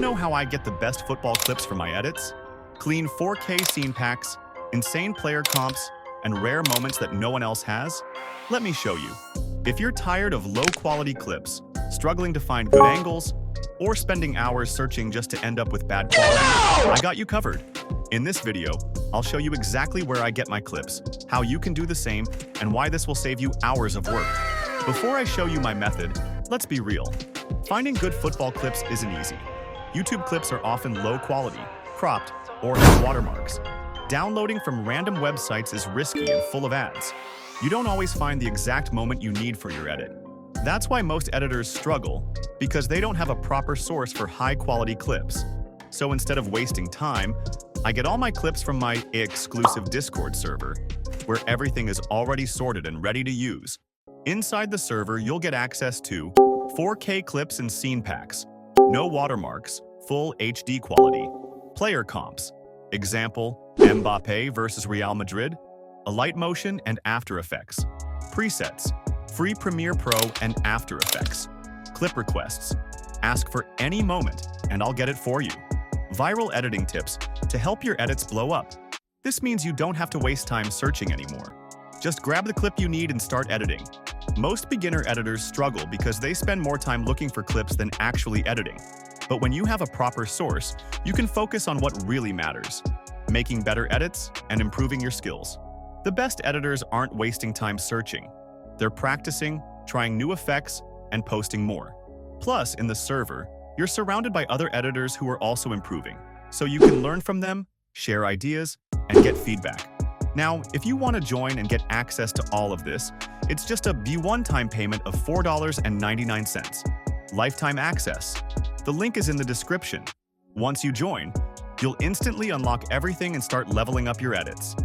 know how I get the best football clips for my edits? Clean 4K scene packs, insane player comps, and rare moments that no one else has? Let me show you. If you're tired of low-quality clips, struggling to find good angles, or spending hours searching just to end up with bad quality, I got you covered. In this video, I'll show you exactly where I get my clips, how you can do the same, and why this will save you hours of work. Before I show you my method, let's be real. Finding good football clips isn't easy. YouTube clips are often low quality, cropped, or have watermarks. Downloading from random websites is risky and full of ads. You don't always find the exact moment you need for your edit. That's why most editors struggle, because they don't have a proper source for high-quality clips. So instead of wasting time, I get all my clips from my exclusive Discord server, where everything is already sorted and ready to use. Inside the server, you'll get access to 4K clips and scene packs, no watermarks, full HD quality, player comps, example, Mbappé versus Real Madrid, Alight motion and After Effects, presets, free Premiere Pro and After Effects, clip requests, ask for any moment and I'll get it for you, viral editing tips to help your edits blow up. This means you don't have to waste time searching anymore. Just grab the clip you need and start editing. Most beginner editors struggle because they spend more time looking for clips than actually editing. But when you have a proper source, you can focus on what really matters, making better edits and improving your skills. The best editors aren't wasting time searching. They're practicing, trying new effects, and posting more. Plus, in the server, you're surrounded by other editors who are also improving, so you can learn from them, share ideas, and get feedback. Now, if you want to join and get access to all of this, it's just a one-time payment of $4.99. Lifetime access. The link is in the description. Once you join, you'll instantly unlock everything and start leveling up your edits.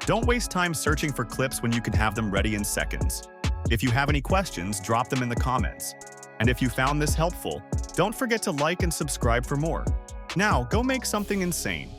Don't waste time searching for clips when you can have them ready in seconds. If you have any questions, drop them in the comments. And if you found this helpful, don't forget to like and subscribe for more. Now, go make something insane.